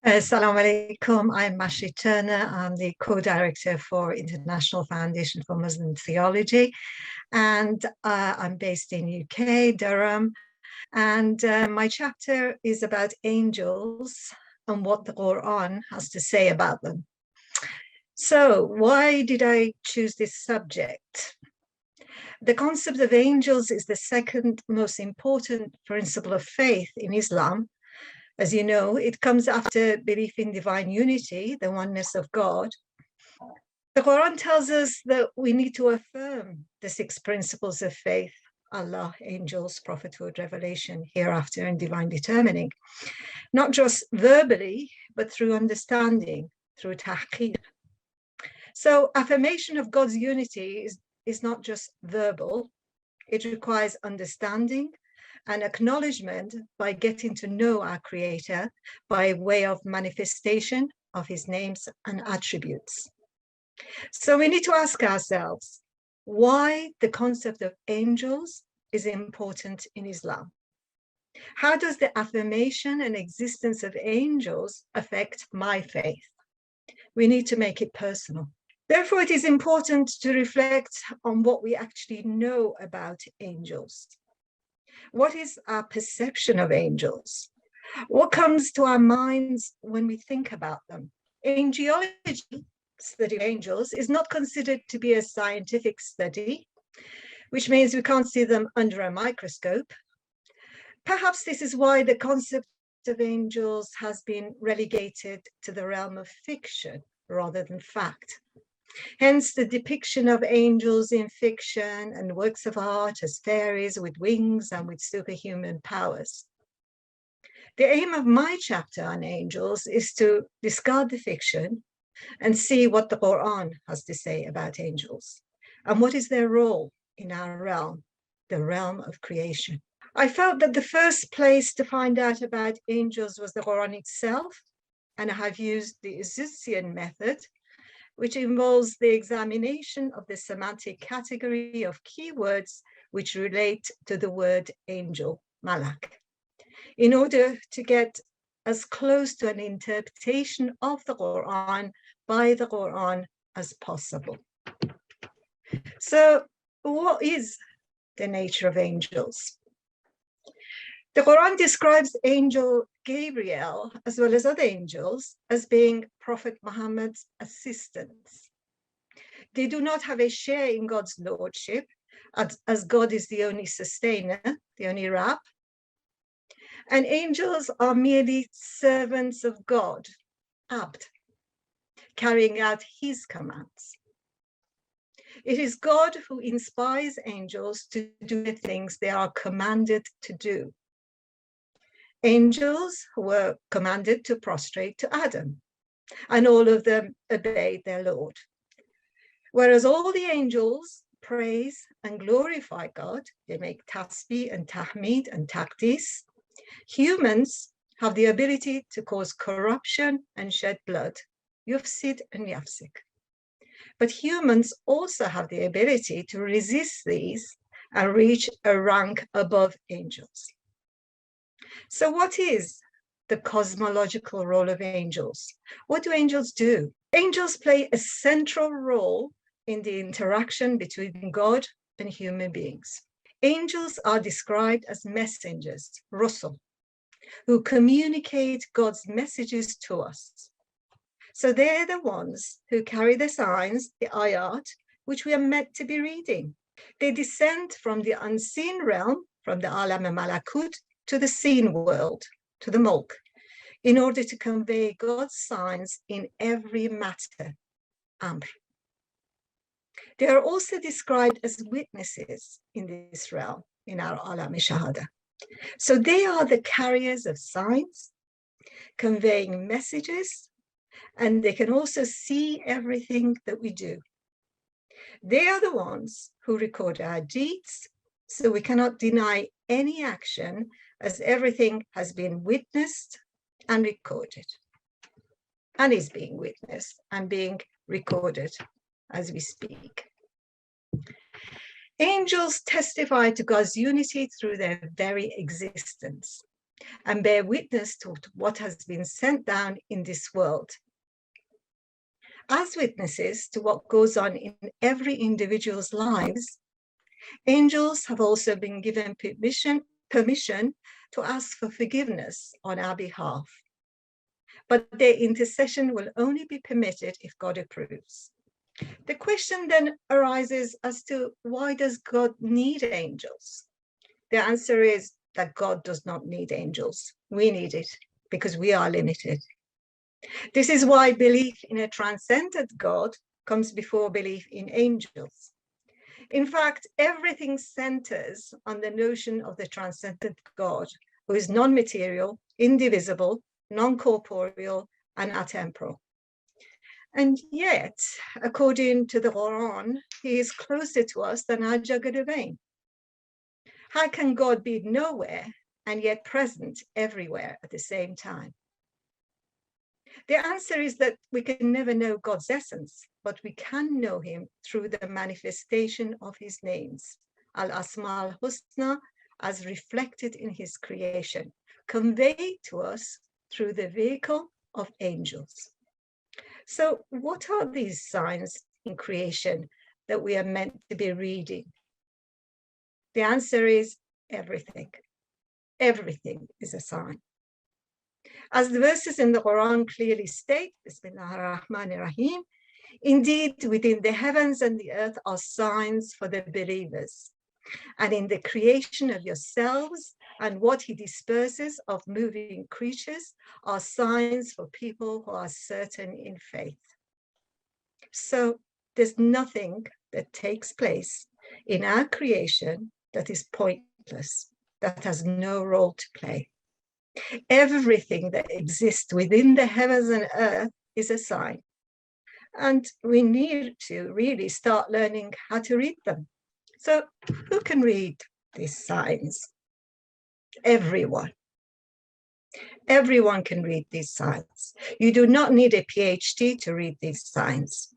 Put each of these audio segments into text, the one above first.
Assalamu alaikum. I'm Mahshid Turner. I'm the co-director for International Foundation for Muslim Theology, and I'm based in UK, Durham. And my chapter is about angels and what the Qur'an has to say about them. So why did I choose this subject? The concept of angels is the second most important principle of faith in Islam. As you know, it comes after belief in divine unity, the oneness of God. The Quran tells us that we need to affirm the 6 principles of faith: Allah, angels, prophethood, revelation, hereafter, and divine determining, not just verbally, but through understanding, through tahqiq. So affirmation of God's unity is not just verbal. It requires understanding and acknowledgement by getting to know our Creator by way of manifestation of his names and attributes. So we need to ask ourselves why the concept of angels is important in Islam. How does the affirmation and existence of angels affect my faith? We need to make it personal. Therefore, it is important to reflect on what we actually know about angels. What is our perception of angels? What comes to our minds when we think about them? Angelology, study of angels, is not considered to be a scientific study, which means we can't see them under a microscope. Perhaps this is why the concept of angels has been relegated to the realm of fiction rather than fact. Hence, the depiction of angels in fiction and works of art as fairies with wings and with superhuman powers. The aim of my chapter on angels is to discard the fiction and see what the Qur'an has to say about angels and what is their role in our realm, the realm of creation. I felt that the first place to find out about angels was the Qur'an itself, and I have used the Izutsian method, which involves the examination of the semantic category of keywords which relate to the word angel, malak, in order to get as close to an interpretation of the Quran by the Quran as possible. So what is the nature of angels? The Quran describes angel Gabriel, as well as other angels, as being Prophet Muhammad's assistants. They do not have a share in God's lordship, as God is the only sustainer, the only Rab. And angels are merely servants of God, abd, carrying out his commands. It is God who inspires angels to do the things they are commanded to do. Angels were commanded to prostrate to Adam, and all of them obeyed their Lord. Whereas all the angels praise and glorify God, they make tasbih and tahmid and taqdis. Humans have the ability to cause corruption and shed blood, yufsid and yafsik. But humans also have the ability to resist these and reach a rank above angels. So what is the cosmological role of angels? What do angels do? Angels play a central role in the interaction between God and human beings. Angels are described as messengers, rusul, who communicate God's messages to us. So they're the ones who carry the signs, the ayat, which we are meant to be reading. They descend from the unseen realm, from the alam malakut, to the seen world, to the mulk, in order to convey God's signs in every matter, amr. They are also described as witnesses in this realm, in our alam shahada. So they are the carriers of signs, conveying messages, and they can also see everything that we do. They are the ones who record our deeds, so we cannot deny any action, as everything has been witnessed and recorded, and is being witnessed and being recorded as we speak. Angels testify to God's unity through their very existence. and bear witness to what has been sent down in this world. As witnesses to what goes on in every individual's lives, angels have also been given permission to ask for forgiveness on our behalf. But their intercession will only be permitted if God approves. The question then arises as to why does God need angels? The answer is that God does not need angels. We need it because we are limited. This is why belief in a transcendent God comes before belief in angels. In fact, everything centers on the notion of the transcendent God, who is non-material, indivisible, non-corporeal, and atemporal. And yet, according to the Qur'an, he is closer to us than our Jagadavein. How can God be nowhere and yet present everywhere at the same time? The answer is that we can never know God's essence, but we can know him through the manifestation of his names, Al-Asma al-Husna, as reflected in his creation, conveyed to us through the vehicle of angels. So what are these signs in creation that we are meant to be reading? The answer is everything. Everything is a sign. As the verses in the Quran clearly state, Bismillah ar-Rahman ar-Rahim, indeed within the heavens and the earth are signs for the believers, and in the creation of yourselves and what he disperses of moving creatures are signs for people who are certain in faith. So there's nothing that takes place in our creation that is pointless, that has no role to play. Everything that exists within the heavens and earth is a sign. And we need to really start learning how to read them. So who can read these signs? Everyone. Everyone can read these signs. You do not need a PhD to read these signs.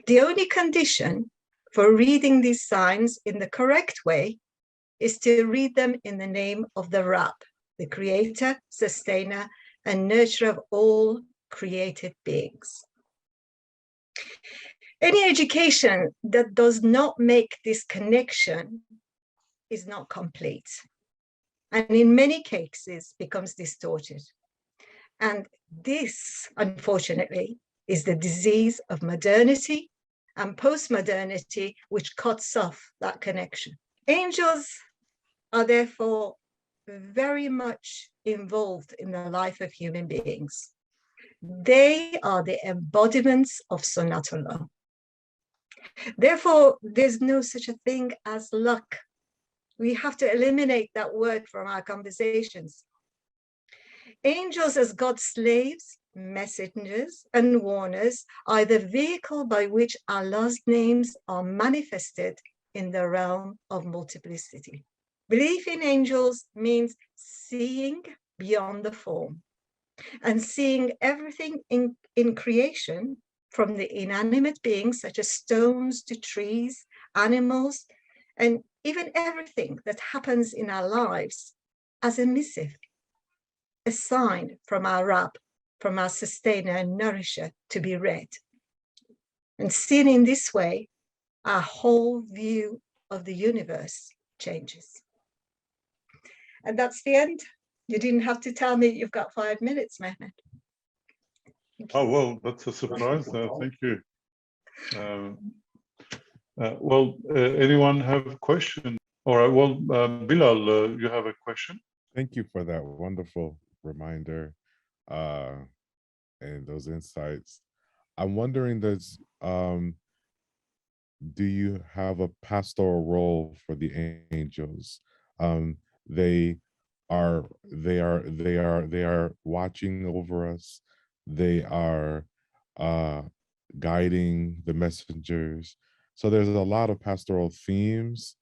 The only condition for reading these signs in the correct way is to read them in the name of the Rab, the creator, sustainer, and nurturer of all created beings. Any education that does not make this connection is not complete, and in many cases becomes distorted. And this, unfortunately, is the disease of modernity and postmodernity, which cuts off that connection. Angels are therefore very much involved in the life of human beings. They are the embodiments of Sunnatullah. Therefore, there's no such a thing as luck. We have to eliminate that word from our conversations. Angels as God's slaves, messengers, and warners are the vehicle by which Allah's names are manifested in the realm of multiplicity. Belief in angels means seeing beyond the form and seeing everything in creation, from the inanimate beings such as stones to trees, animals, and even everything that happens in our lives as a missive, a sign from our Rab, from our sustainer and nourisher to be read. And seen in this way, our whole view of the universe changes. And that's the end. You didn't have to tell me you've got 5 minutes, Mehmet. Oh, well, that's a surprise. Thank you. Anyone have a question? All right, well, Bilal, you have a question? Thank you for that wonderful reminder and those insights. I'm wondering, do you have a pastoral role for the angels? They are watching over us. They are guiding the messengers. So there's a lot of pastoral themes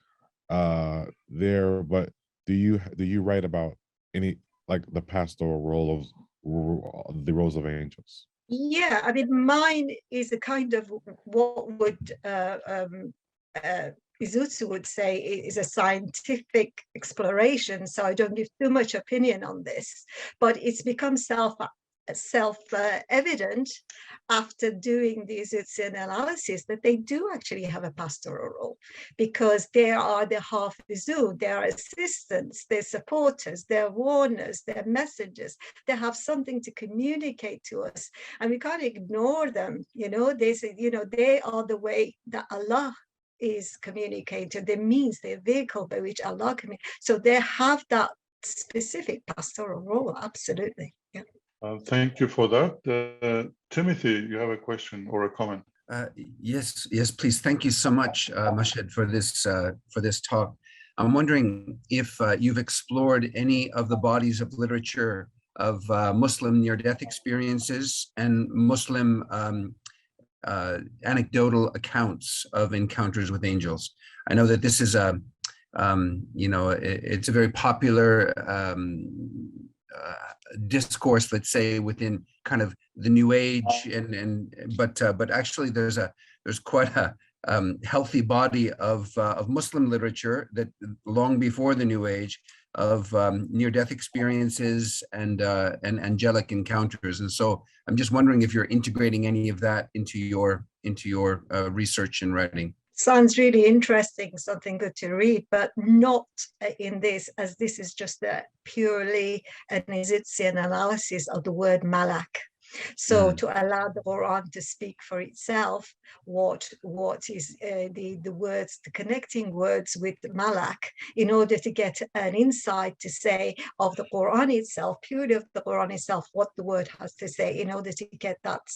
there, but do you write about any, like, the pastoral role of the roles of angels? Yeah, I mean, mine is a kind of what would Izutsian would say is a scientific exploration, so I don't give too much opinion on this, but it's become self-evident after doing the Izutsian analysis that they do actually have a pastoral role, because they are the Hafizun, they are assistants, they're supporters, they're warners, they're messengers, they have something to communicate to us, and we can't ignore them. They say, they are the way that Allah is communicated, the means, the vehicle by which Allah communicates. So they have that specific pastoral role, absolutely. Yeah. Thank you for that. Timothy, you have a question or a comment? Yes, please. Thank you so much, Mahshid, for this talk. I'm wondering if you've explored any of the bodies of literature of Muslim near-death experiences and Muslim anecdotal accounts of encounters with angels. I know that this is it's a very popular discourse, let's say, within kind of the New Age, but actually there's quite a healthy body of Muslim literature that long before the New Age of near-death experiences and angelic encounters. And so I'm just wondering if you're integrating any of that into your research and writing. Sounds really interesting, something good to read, but not in this, as this is just a purely an Izutsian analysis of the word malak. So to allow the Quran to speak for itself, what is the words, the connecting words with malak, in order to get an insight to say of the Quran itself, purely of the Quran itself, what the word has to say, in order to get that,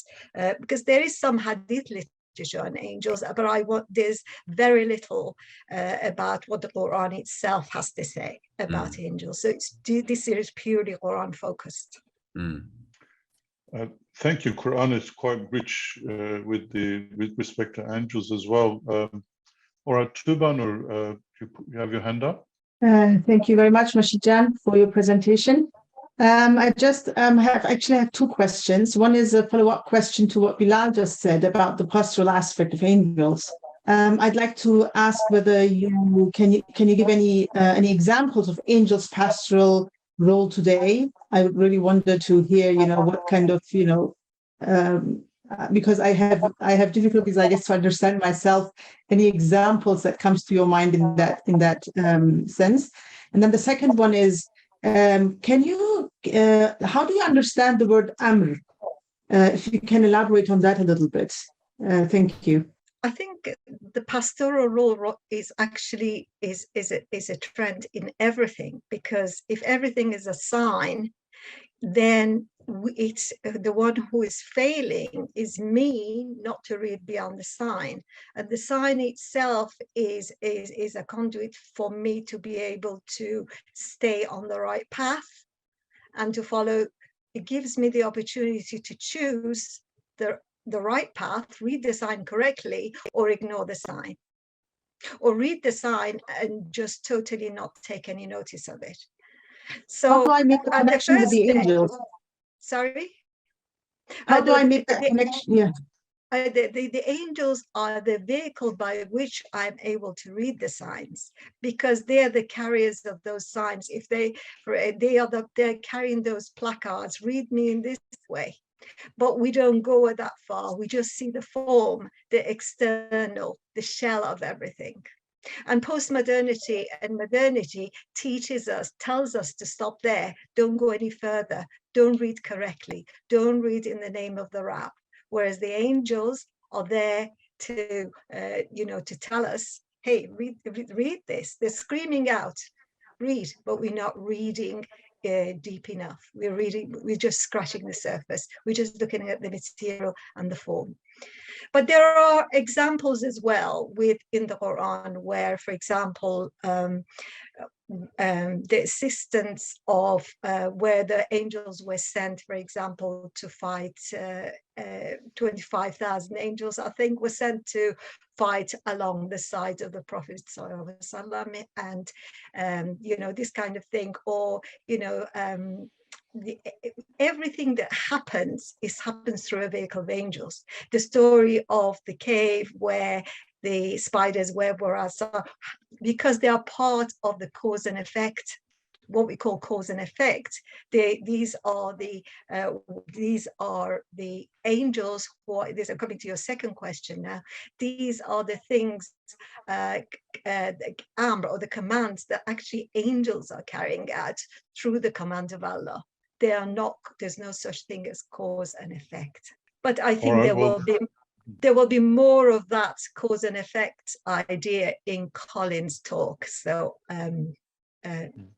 because there is some hadith literature on angels, but there's very little about what the Quran itself has to say about angels. So this is purely Quran focused. Thank you. Quran is quite rich with respect to angels as well. All right, Tubanur, you have your hand up. Thank you very much, Mahshid, for your presentation. I just have two questions. One is a follow-up question to what Bilal just said about the pastoral aspect of angels. I'd like to ask whether you can give any examples of angels' pastoral role today. I would really wonder to hear, what kind of, because I have difficulties, I guess, to understand myself. Any examples that comes to your mind in that sense? And then the second one is, how do you understand the word amr? If you can elaborate on that a little bit. Thank you. I think the pastoral role is actually is a trend in everything, because if everything is a sign, then it's the one who is failing is me not to read beyond the sign, and the sign itself is a conduit for me to be able to stay on the right path and to follow. It gives me the opportunity to choose the right path, read the sign correctly, or ignore the sign, or read the sign and just totally not take any notice of it. So how do I make the connection with the angels? Sorry? How do I make that connection? Yeah. The angels are the vehicle by which I'm able to read the signs, because they're the carriers of those signs. If they're carrying those placards, read me in this way. But we don't go that far. We just see the form, the external, the shell of everything. And postmodernity and modernity tells us to stop there. Don't go any further. Don't read correctly. Don't read in the name of the Rab. Whereas the angels are there to, to tell us, hey, read this. They're screaming out, read, but we're not reading deep enough. We're just scratching the surface. We're just looking at the material and the form. But there are examples as well in the Quran where, for example, the assistance of where the angels were sent, for example, to fight 25,000 angels, I think, were sent to fight along the side of the Prophet ﷺ, and this kind of thing, or everything that happens happens through a vehicle of angels. The story of the cave where the spider's web, whereas because they are part of the cause and effect, what we call cause and effect, these are the angels who are, this, I'm coming to your second question now, these are the things, the amr, or the commands that actually angels are carrying out through the command of Allah. They are not, there's no such thing as cause and effect. But I think right, there will be more of that cause and effect idea in Colin's talk. So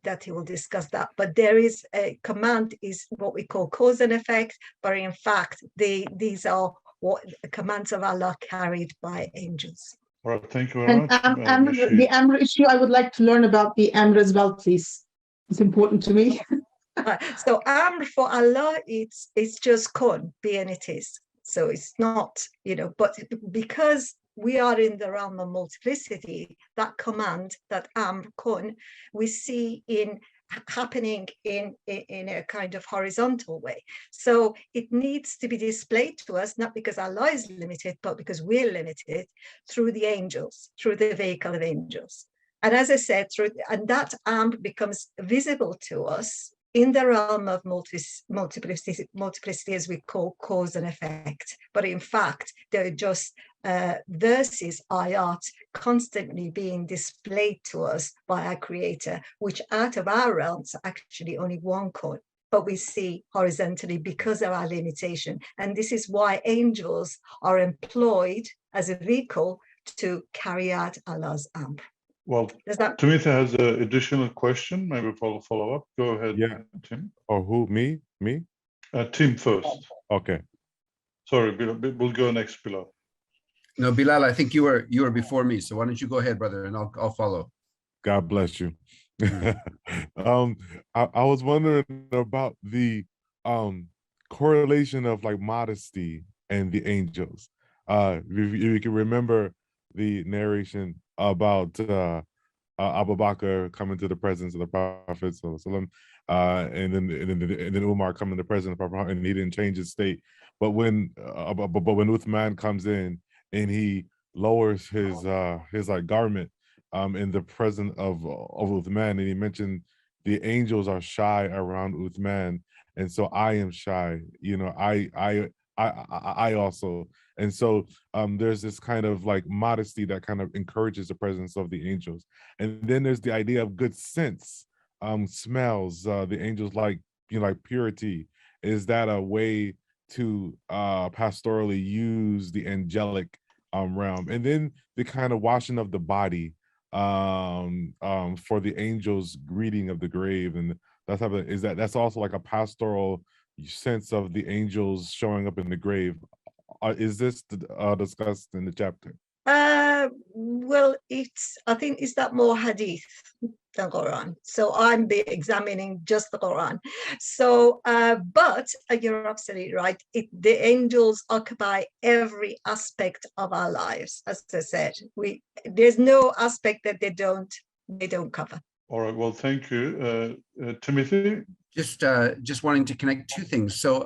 that he will discuss that. But there is a command is what we call cause and effect, but in fact, these are what commands of Allah carried by angels. All right, thank you very And much. the Amr issue, I would like to learn about the Amr as well, please. It's important to me. So Amr for Allah, it's just kun, be and it is. So it's not, you know, but because we are in the realm of multiplicity, that command, that Amr kun, we see happening in a kind of horizontal way. So it needs to be displayed to us, not because Allah is limited, but because we're limited through the angels, through the vehicle of angels. And as I said, and that Amr becomes visible to us in the realm of multiplicity, as we call cause and effect. But in fact, they're just verses, ayat, constantly being displayed to us by our Creator, which out of our realms are actually only one chord, but we see horizontally because of our limitation. And this is why angels are employed as a vehicle to carry out Allah's amr. Well, Timothy has an additional question, maybe follow up. Go ahead, yeah. Tim. Or who, me? Tim first. Okay. Sorry, we'll go next, Bilal. No, Bilal, I think you were before me. So why don't you go ahead, brother, and I'll follow. God bless you. I was wondering about the correlation of like modesty and the angels. If you can remember the narration about Abu Bakr coming to the presence of the Prophet, and then Umar coming to the presence of the Prophet, and he didn't change his state. But when Uthman comes in and he lowers his like garment in the presence of Uthman, and he mentioned the angels are shy around Uthman, and so I am shy. You know, I also, and so there's this kind of like modesty that kind of encourages the presence of the angels. And then there's the idea of good sense, smells. The angels like, you know, like purity. Is that a way to pastorally use the angelic realm? And then the kind of washing of the body for the angels' greeting of the grave, and that type of, that's also like a pastoral sense of the angels showing up in the grave. Is this discussed in the chapter? Well, I think is that more hadith than Quran. So I'm examining just the Quran. So, but you're absolutely right. The angels occupy every aspect of our lives. As I said, there's no aspect that they don't cover. All right. Well, thank you, Timothy. Just wanting to connect two things. So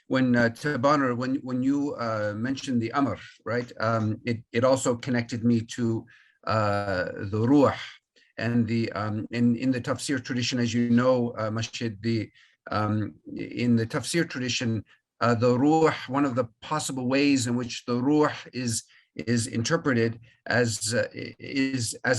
when Tabaner, when you mentioned the Amr, right? It also connected me to the Ruh, and the in the Tafsir tradition, as you know, Mahshid, in the Tafsir tradition, the Ruh, one of the possible ways in which the Ruh is interpreted as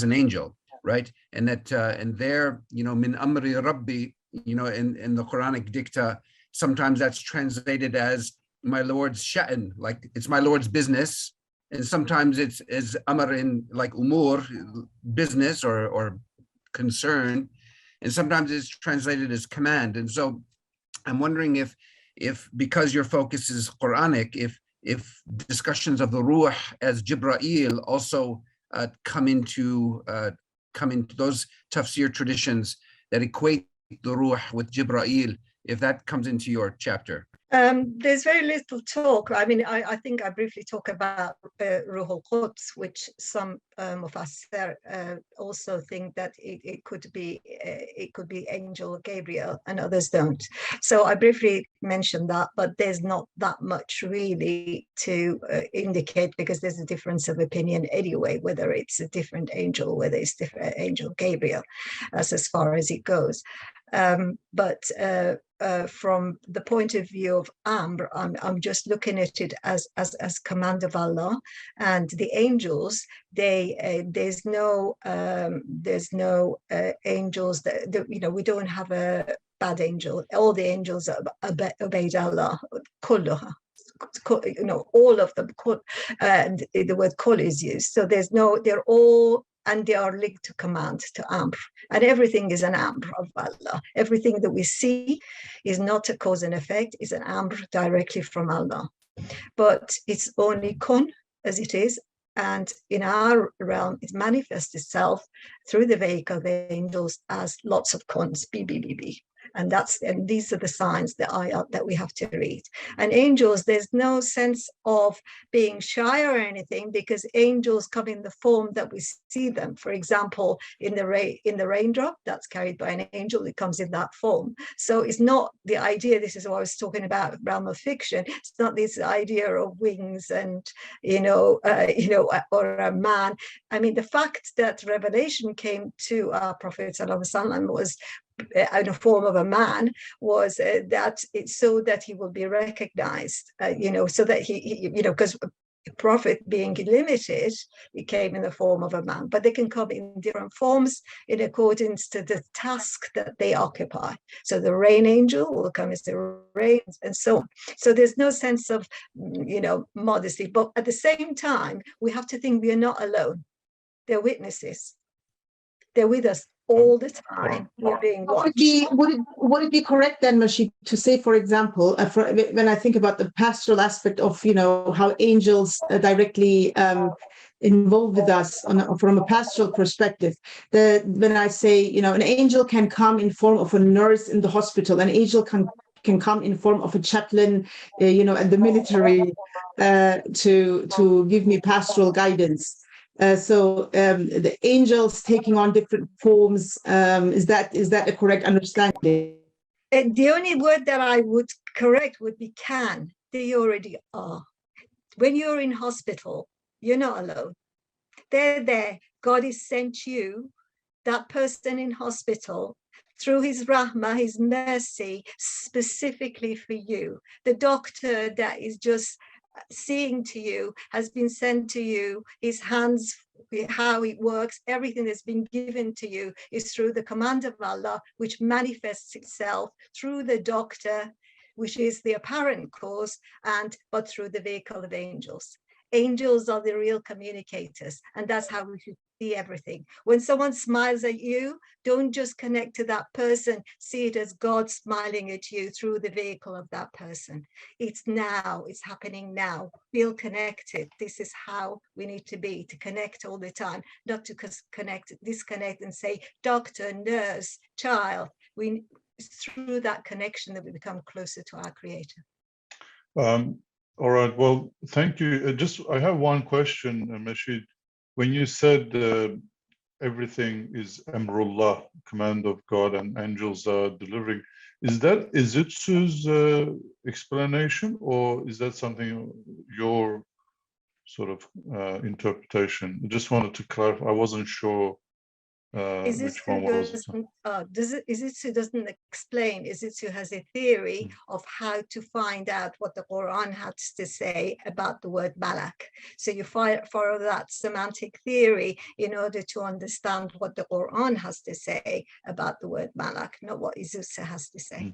an angel, right? And that and there, you know, min amri rabbi, you know, in the Quranic dicta, sometimes that's translated as my Lord's sha'an, like it's my Lord's business. And sometimes it's as amr in like umur, business or concern. And sometimes it's translated as command. And so I'm wondering if because your focus is Quranic, if discussions of the Ruh as Jibra'il also come into those tafsir traditions that equate the Ruh with Jibra'il, if that comes into your chapter. There's very little talk. I mean, I think I briefly talk about Ruh al-Quds, which some of us also think that it could be Angel Gabriel, and others don't. So I briefly mentioned that, but there's not that much really to indicate, because there's a difference of opinion anyway, whether it's a different angel, whether it's different Angel Gabriel, as far as it goes. But from the point of view of Amr, I'm just looking at it as command of Allah, and the angels. There's no angels that we don't have a bad angel. All the angels obeyed Allah. Kulluha. All of them. And the word kul is used. So they're all. And they are linked to command, to Amr. And everything is an Amr of Allah. Everything that we see is not a cause and effect, is an Amr directly from Allah. But it's only kun as it is. And in our realm, it manifests itself through the vehicle of the angels as lots of kuns, B. And these are the signs that we have to read. And angels, there's no sense of being shy or anything, because angels come in the form that we see them. For example, in the raindrop that's carried by an angel, it comes in that form. So it's not the idea. This is what I was talking about, realm of fiction. It's not this idea of wings and or a man. I mean, the fact that revelation came to our Prophet ﷺ was in the form of a man, was that it's so that he will be recognized, so that he because prophet being limited, he came in the form of a man, but they can come in different forms in accordance to the task that they occupy. So the rain angel will come as the rain, and so on. So there's no sense of modesty, but at the same time we have to think we are not alone. They're witnesses. They're with us all the time. We're being watched. Would it be correct then, Mahshid, to say, for example, when I think about the pastoral aspect of how angels directly involved with us from a pastoral perspective, when I say an angel can come in form of a nurse in the hospital, an angel can come in form of a chaplain, at the military, to give me pastoral guidance. So the angels taking on different forms, is that a correct understanding? The only word that I would correct would be can. They already are. When you're in hospital, you're not alone. They're there. God has sent you, that person in hospital, through his rahmah, his mercy, specifically for you. The doctor that is just seeing to you has been sent to you. His hands, how it works, everything that's been given to you is through the command of Allah, which manifests itself through the doctor, which is the apparent cause, but through the vehicle of angels. Angels are the real communicators, and that's how we should see everything. When someone smiles at you, don't just connect to that person. See it as God smiling at you through the vehicle of that person. It's now. It's happening now. Feel connected. This is how we need to be, to connect all the time, not to disconnect and say, doctor, nurse, child. It's through that connection that we become closer to our Creator. All right. Well, thank you. I have one question, Mahshid. When you said everything is Amrullah, command of God, and angels are delivering, is that Izutsu's explanation, or is that something your sort of interpretation? I just wanted to clarify. I wasn't sure which one was it. Izutsu doesn't explain. Izutsu has a theory of how to find out what the Qur'an has to say about the word malak. So you follow that semantic theory in order to understand what the Qur'an has to say about the word malak, not what Izutsu has to say.